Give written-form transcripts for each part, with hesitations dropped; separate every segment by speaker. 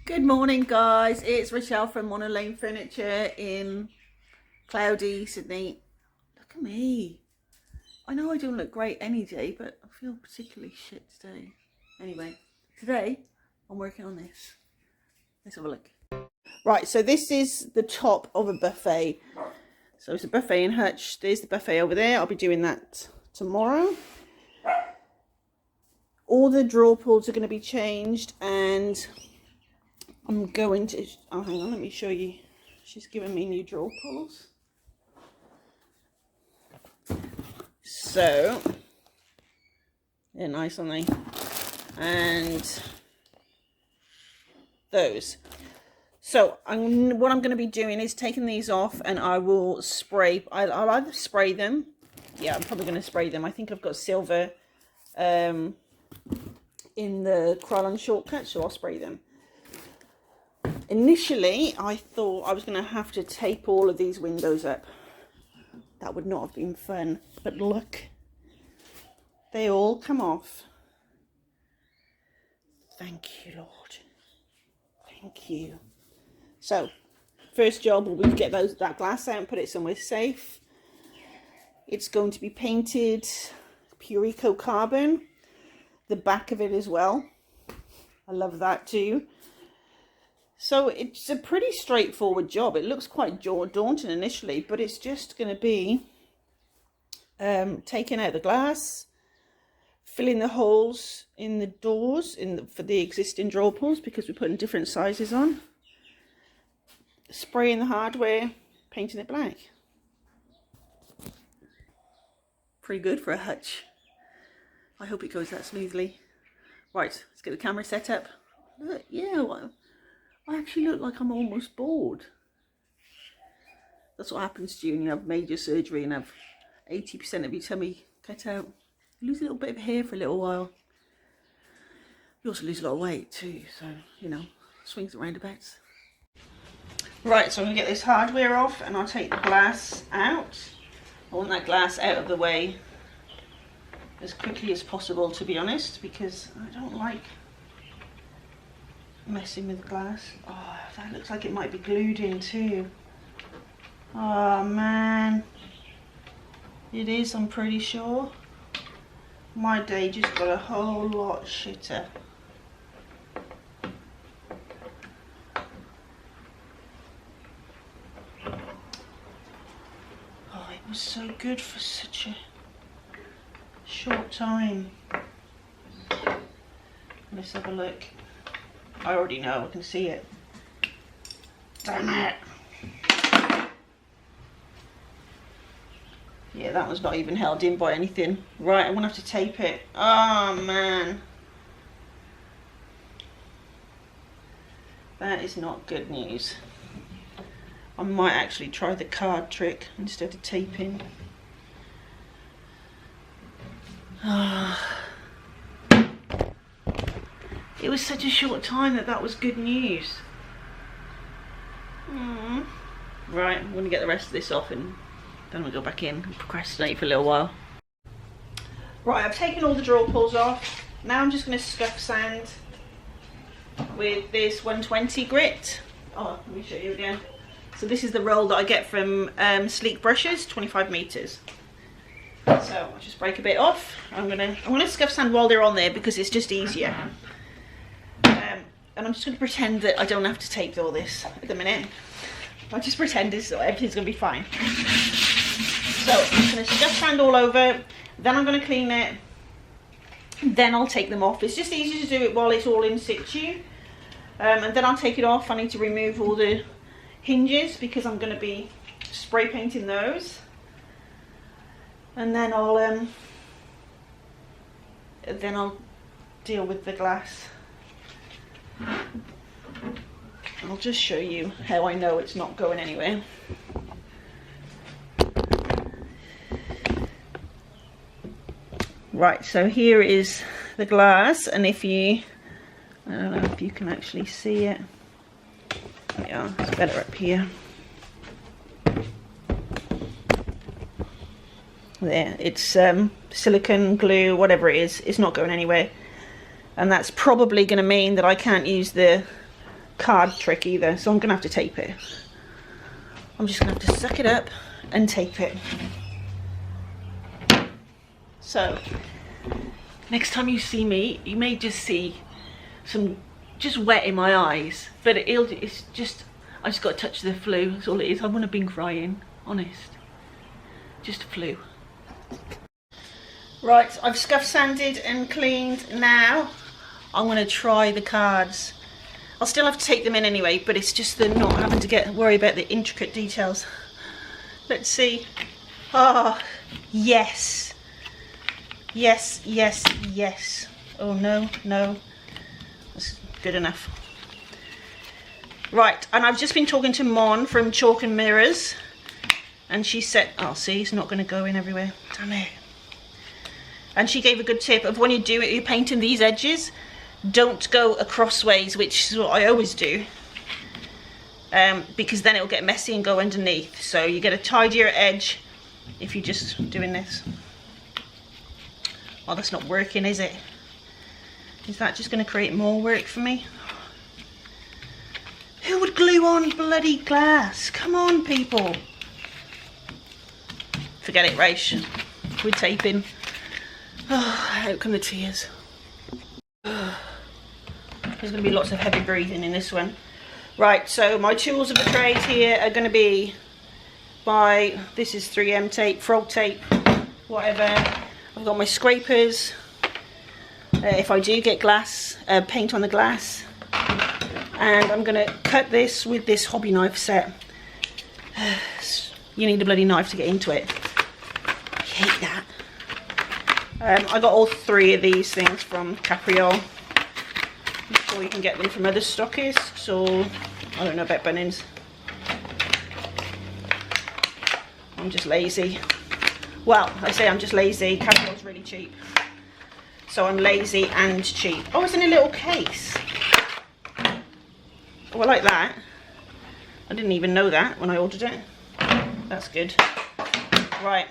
Speaker 1: Good morning, guys. It's Rachelle from Mono Lane Furniture in cloudy Sydney. Look at me. I know I don't look great any day, but I feel particularly shit today. Anyway, today I'm working on this. Let's have a look. Right, so this is the top of a buffet. So it's a buffet in Hutch. There's the buffet over there. I'll be doing that tomorrow. All the drawer pulls are going to be changed, and I'm going to, oh hang on, let me show you. She's given me new drawer pulls. So, they're nice, aren't they? And those. So, what I'm going to be doing is taking these off, and I will spray, I'll either spray them. Yeah, I'm probably going to spray them. I think I've got silver in the Krylon shortcut, so I'll spray them. Initially, I thought I was going to have to tape all of these windows up. That would not have been fun. But look, they all come off. Thank you, Lord. Thank you. So, first job will be to get that glass out and put it somewhere safe. It's going to be painted pure eco carbon. The back of it as well. I love that too. So it's a pretty straightforward job. It looks quite daunting initially, but it's just going to be taking out the glass, filling the holes in the doors for the existing drawer pulls, because we're putting different sizes on, spraying the hardware, painting it black. Pretty good for a Hutch. I hope it goes that smoothly. Right, let's get the camera set up. Look, yeah, I actually look like I'm almost bored. That's what happens to you when you have major surgery and have 80% of your tummy cut out. You lose a little bit of hair for a little while. You also lose a lot of weight too, so, you know, swings and roundabouts. Right, so I'm going to get this hardware off, and I'll take the glass out. I want that glass out of the way as quickly as possible, to be honest, because I don't like messing with the glass. Oh, that looks like it might be glued in too. Oh man, it is, I'm pretty sure. My day just got a whole lot shitter. Oh, it was so good for such a short time. Let's have a look. I already know, I can see it. Damn it. Yeah, that one's not even held in by anything. Right, I'm gonna have to tape it. Oh man. That is not good news. I might actually try the card trick instead of taping. It was such a short time that was good news. Right, I'm going to get the rest of this off, and then we'll go back in and procrastinate for a little while. Right, I've taken all the drawer pulls off. Now I'm just going to scuff sand with this 120 grit. Oh, let me show you again. So this is the roll that I get from Sleek Brushes, 25 meters. So I'll just break a bit off. I'm gonna scuff sand while they're on there because it's just easier. And I'm just going to pretend that I don't have to tape all this at the minute. I'll just pretend everything's going to be fine. So I'm just going to scuff sand all over, then I'm going to clean it, then I'll take them off. It's just easier to do it while it's all in situ. And then I'll take it off. I need to remove all the hinges because I'm going to be spray painting those. And then I'll deal with the glass. I'll just show you how I know it's not going anywhere. Right, so here is the glass, and if you, I don't know if you can actually see it. Yeah, it's better up here. There, it's silicone glue, whatever it is, it's not going anywhere. And that's probably going to mean that I can't use the card trick either, so I'm gonna have to tape it. I'm just gonna have to suck it up and tape it. So next time you see me, you may just see some just wet in my eyes, but it's just, I just got to touch the flu. That's all it is. I wouldn't have been crying, honest. Just a flu. Right, I've scuff sanded and cleaned. Now I'm going to try the cards. I'll still have to take them in anyway, but it's just the not having to worry about the intricate details. Let's see. Ah, oh, yes. Yes, yes, yes. Oh no, no. That's good enough. Right, and I've just been talking to Mon from Chalk and Mirrors, and she said, oh, see, it's not going to go in everywhere. Damn it. And she gave a good tip of when you do it, you're painting these edges, don't go across ways, which is what I always do, because then it'll get messy and go underneath. So you get a tidier edge if you're just doing this. Oh, that's not working, is it? Is that just going to create more work for me? Who would glue on bloody glass? Come on, people. Forget it, Rach. We're taping. Oh, out come the tears. There's going to be lots of heavy breathing in this one. Right, so my tools of the trade here are going to be this is 3M tape, frog tape, whatever. I've got my scrapers. If I do get glass, paint on the glass. And I'm going to cut this with this hobby knife set. You need a bloody knife to get into it. I hate that. I got all 3 of these things from Capriole. I'm sure you can get them from other stockists, or I don't know about Bunnings. I'm just lazy. Well, I say I'm just lazy. Capriole's really cheap. So I'm lazy and cheap. Oh, it's in a little case. Oh, I like that. I didn't even know that when I ordered it. That's good. Right.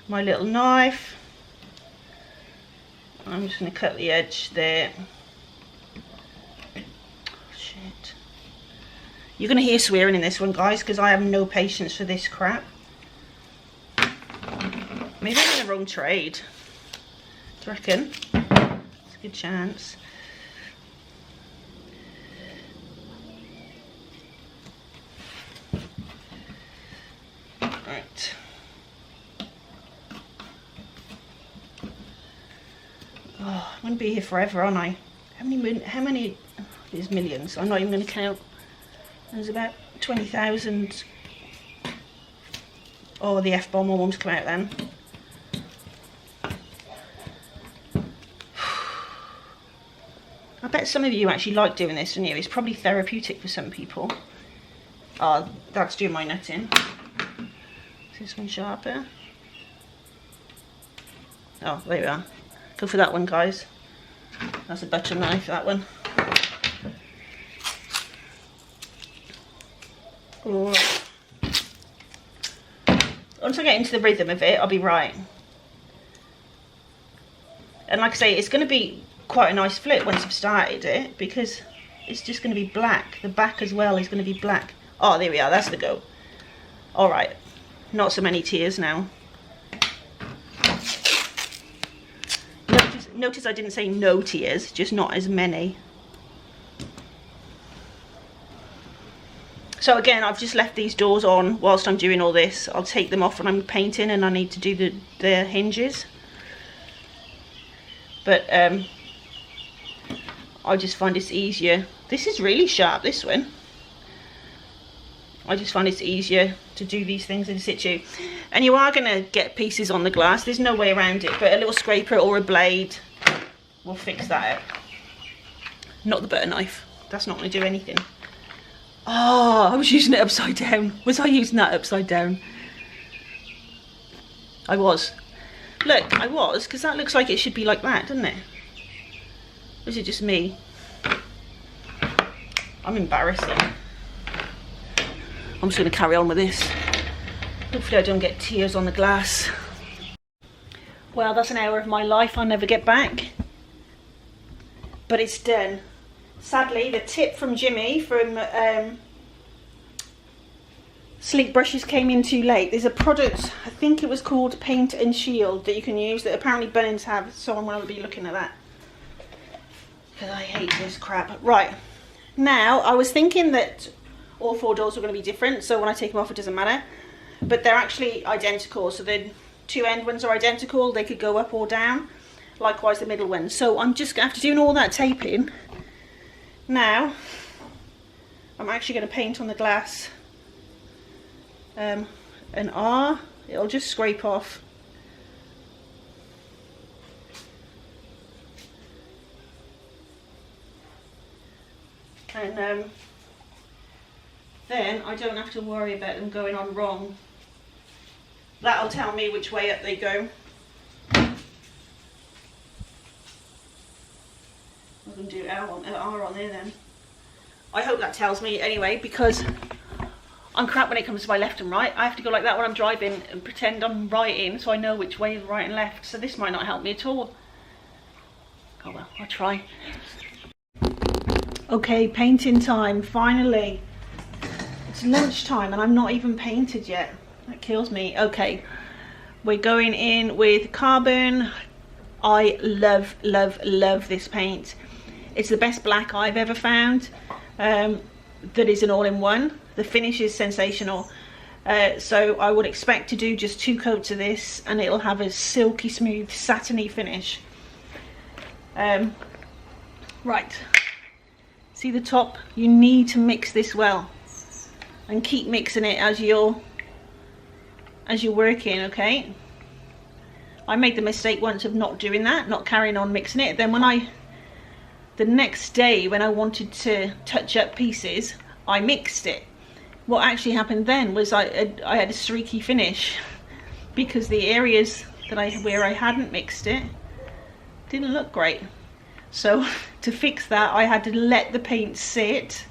Speaker 1: My little knife. I'm just going to cut the edge there. Oh, shit. You're going to hear swearing in this one, guys, because I have no patience for this crap. Maybe I'm in the wrong trade. Do you reckon? It's a good chance. Right. Oh, I'm going to be here forever, aren't I? How many, there's millions. I'm not even going to count. There's about 20,000. Oh, the F-bomb will want to come out then. I bet some of you actually like doing this, don't you? It's probably therapeutic for some people. Oh, that's doing my nutting. Is this one sharper? Oh, there we are. Go for that one, guys. That's a butter knife, that one. Right. Once I get into the rhythm of it, I'll be right. And like I say, it's going to be quite a nice flip once I've started it, because it's just going to be black. The back as well is going to be black. Oh, there we are. That's the go. All right. Not so many tears now. Notice I didn't say no tears, just not as many. So again, I've just left these doors on whilst I'm doing all this. I'll take them off when I'm painting and I need to do the hinges. But I just find it's easier. This is really sharp, this one. I just find it's easier to do these things in situ. And you are going to get pieces on the glass. There's no way around it. But a little scraper or a blade will fix that out. Not the butter knife. That's not going to do anything. Oh, I was using it upside down. Was I using that upside down? I was. Look, I was, because that looks like it should be like that, doesn't it? Or is it just me? I'm embarrassing. I'm just going to carry on with this. Hopefully I don't get tears on the glass. Well, that's an hour of my life I'll never get back. but it's done. Sadly, the tip from Jimmy from Sleek Brushes came in too late. There's a product, I think it was called Paint and Shield, that you can use that apparently Bunnings have, so I'm going to be looking at that. Because I hate this crap. Right, now I was thinking that all 4 doors were going to be different, so when I take them off it doesn't matter. But they're actually identical, so the 2 end ones are identical, they could go up or down. Likewise the middle ones. So I'm just after doing all that taping, now I'm actually going to paint on the glass an R. It'll just scrape off. And then I don't have to worry about them going on wrong. That'll tell me which way up they go. I can do R on there then. I hope that tells me anyway, because I'm crap when it comes to my left and right. I have to go like that when I'm driving and pretend I'm writing so I know which way is right and left. So this might not help me at all. Oh well, I'll try. Okay, painting time, finally. It's lunchtime and I'm not even painted yet. That kills me. Okay, we're going in with carbon. I love, love, love this paint. It's the best black I've ever found. That is an all-in-one. The finish is sensational. So I would expect to do just 2 coats of this and it'll have a silky smooth satiny finish. Right, see the top? You need to mix this well and keep mixing it as you're working, okay? I made the mistake once of not doing that, not carrying on mixing it. Then when the next day when I wanted to touch up pieces, I mixed it. What actually happened then was I had a streaky finish because the areas where I hadn't mixed it didn't look great. So to fix that, I had to let the paint sit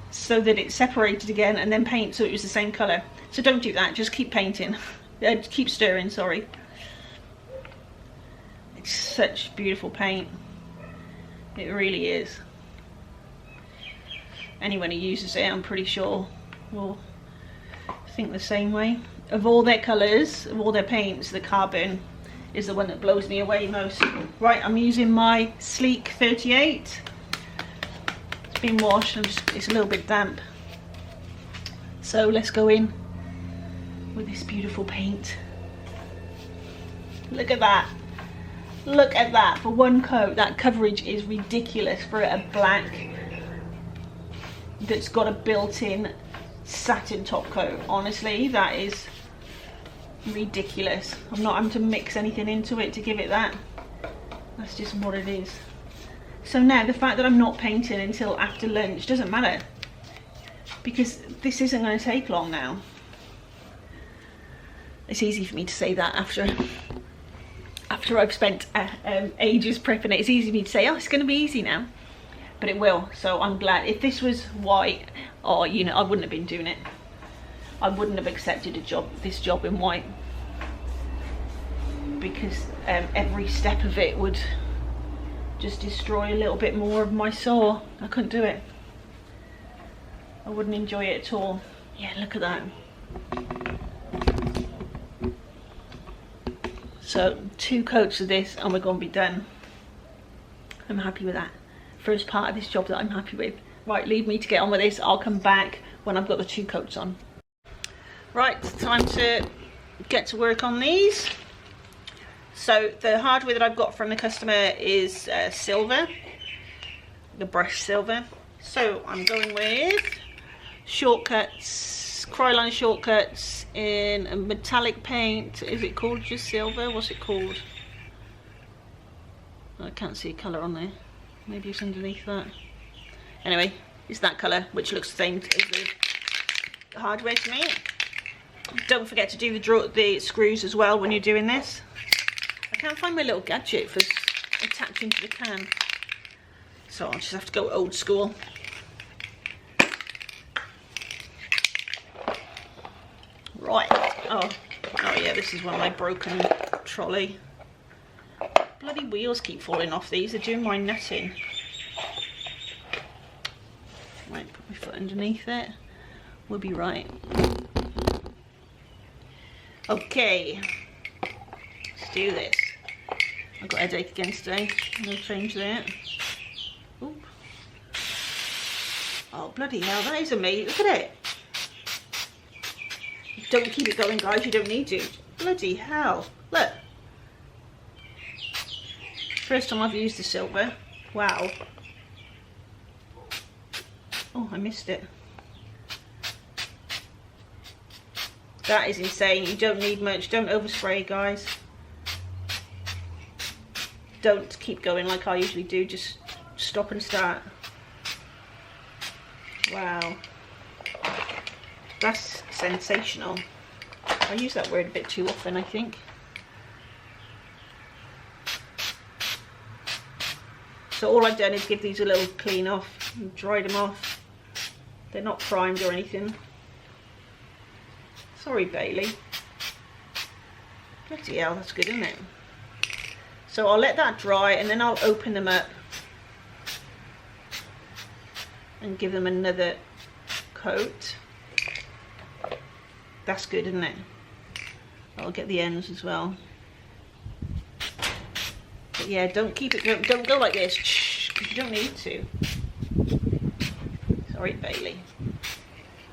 Speaker 1: so that it separated again and then paint so it was the same colour. So don't do that, just keep painting. Keep stirring, sorry. It's such beautiful paint. It really is. Anyone who uses it, I'm pretty sure, will think the same way. Of all their colours, of all their paints, the carbon is the one that blows me away most. Right, I'm using my Sleek 38. It's been washed, it's a little bit damp. So let's go in with this beautiful paint. Look at that. Look at that. For 1 coat, that coverage is ridiculous for a black that's got a built-in satin top coat. Honestly, that is ridiculous. I'm not having to mix anything into it to give it that. That's just what it is. So now the fact that I'm not painting until after lunch doesn't matter, because this isn't going to take long now. It's easy for me to say that after I've spent ages prepping it. It's easy for me to say, oh, it's going to be easy now, but it will. So I'm glad. If this was white, oh, you know, I wouldn't have been doing it. I wouldn't have accepted this job in white, because every step of it would just destroy a little bit more of my soul. I couldn't do it. I wouldn't enjoy it at all. Yeah, look at that. So 2 coats of this and we're going to be done. I'm happy with that. First part of this job that I'm happy with. Right, leave me to get on with this. I'll come back when I've got the 2 coats on. Right, time to get to work on these. So the hardware that I've got from the customer is silver, the brush silver. So I'm going with Shortcuts, Krylon Shortcuts in a metallic paint. Is it called just silver? What's it called? I can't see a colour on there. Maybe it's underneath that. Anyway, it's that colour, which looks the same as the hardware to me. Don't forget to do the screws as well when you're doing this. I can't find my little gadget for attaching to the can, so I'll just have to go old school. Right. Oh yeah, this is one of my broken trolley. Bloody bloody wheels keep falling off these. They're doing my netting. Right, put my foot underneath it. We'll be right. Okay, let's do this. I've got a headache again today. No change there. Oop. Oh, bloody hell, that is amazing. Look at it. Don't keep it going, guys. You don't need to. Bloody hell. Look. First time I've used the silver. Wow. Oh, I missed it. That is insane. You don't need much. Don't overspray, guys. Don't keep going like I usually do. Just stop and start. Wow. That's sensational. I use that word a bit too often, I think. So all I've done is give these a little clean off and dried them off. They're not primed or anything. Sorry, Bailey. Bloody hell, that's good, isn't it? So I'll let that dry and then I'll open them up and give them another coat. That's good, isn't it? I'll get the ends as well. But yeah, don't keep it, don't go like this, because you don't need to. Sorry, Bailey.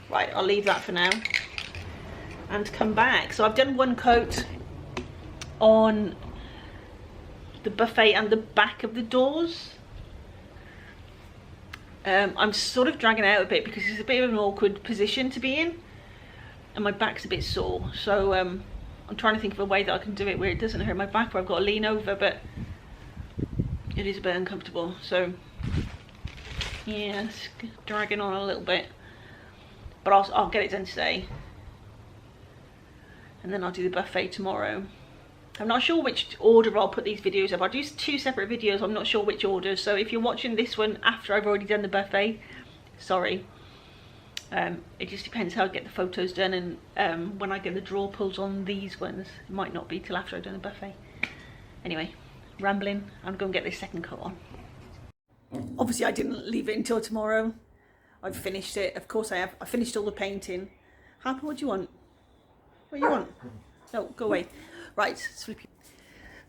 Speaker 1: Right, I'll leave that for now and come back. So I've done one coat on the buffet and the back of the doors. I'm sort of dragging out a bit because it's a bit of an awkward position to be in and my back's a bit sore, so I'm trying to think of a way that I can do it where it doesn't hurt my back, where I've got to lean over, but it is a bit uncomfortable. So yeah, it's dragging on a little bit, but I'll get it done today and then I'll do the buffet tomorrow. I'm not sure which order I'll put these videos up. I'll do 2 separate videos. I'm not sure which order. So if you're watching this one after I've already done the buffet, sorry. It just depends how I get the photos done, and when I get the drawer pulls on these ones. It might not be till after I've done the buffet. Anyway, rambling. I'm going to get this second coat on. Obviously I didn't leave it until tomorrow. I've finished it. Of course I have. I finished all the painting. Harper, what do you want? What do you want? No, go away. Right, sleepy.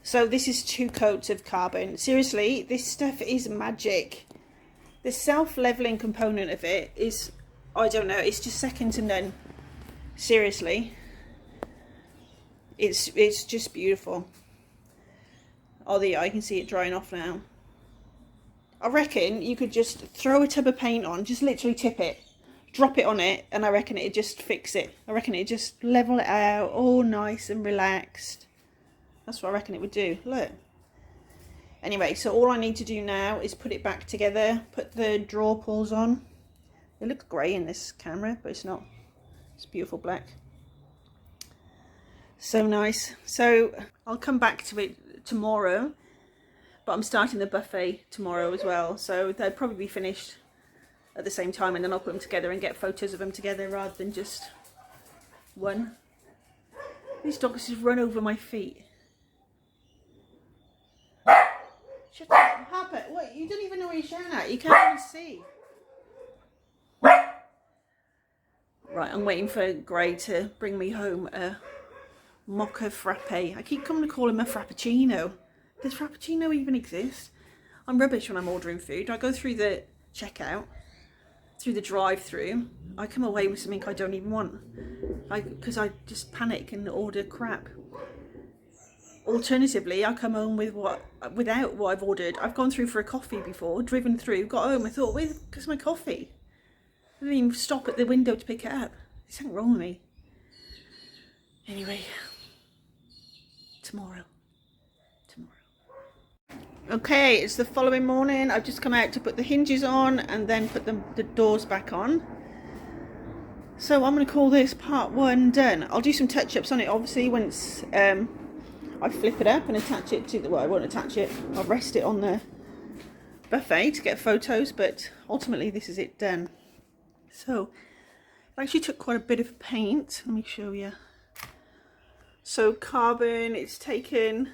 Speaker 1: So this is 2 coats of carbon. Seriously, this stuff is magic. The self-leveling component of it is, I don't know, it's just second to none. Seriously. It's just beautiful. Oh, there you are, you can see it drying off now. I reckon you could just throw a tub of paint on, just literally tip it, drop it on it, and I reckon it'd just fix it. I reckon it'd just level it out, all nice and relaxed. That's what I reckon it would do. Look. Anyway, so all I need to do now is put it back together, put the drawer pulls on. It looks grey in this camera, but it's not. It's beautiful black. So nice. So I'll come back to it tomorrow, but I'm starting the buffet tomorrow as well. So they'll probably be finished at the same time, and then I'll put them together and get photos of them together rather than just one. These dogs just run over my feet. Shut up, Harper. What? You don't even know what you're shouting at. You can't even see. Right, I'm waiting for Gray to bring me home a mocha frappe. I keep coming to call him a frappuccino. Does frappuccino even exist? I'm rubbish when I'm ordering food. I go through the checkout, through the drive-through. I come away with something I don't even want, because I just panic and order crap. Alternatively, I come home with without what I've ordered. I've gone through for a coffee before, driven through, got home, I thought, where's my coffee? I didn't even stop at the window to pick it up. There's something wrong with me. Anyway, tomorrow. Okay, it's the following morning. I've just come out to put the hinges on and then put the doors back on. So I'm going to call this part 1 done. I'll do some touch-ups on it, obviously, once I flip it up and attach it to the, well, I won't attach it. I'll rest it on the buffet to get photos, but ultimately this is it done. So I actually took quite a bit of paint. Let me show you. So carbon, it's taken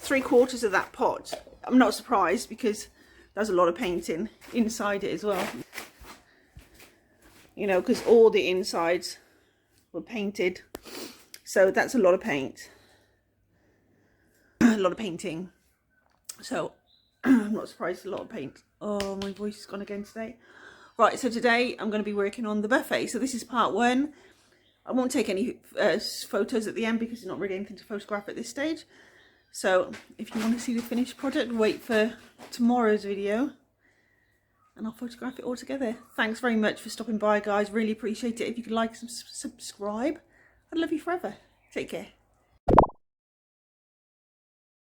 Speaker 1: 3/4 of that pot. I'm not surprised because there's a lot of painting inside it as well. You know, because all the insides were painted. So that's a lot of paint. A lot of painting. So I'm not surprised, it's a lot of paint. Oh, my voice has gone again today. Right, so today I'm going to be working on the buffet. So this is part 1. I won't take any photos at the end because there's not really anything to photograph at this stage. So if you want to see the finished product, wait for tomorrow's video and I'll photograph it all together. Thanks very much for stopping by, guys. Really appreciate it. If you could like and subscribe, I'd love you forever. Take care.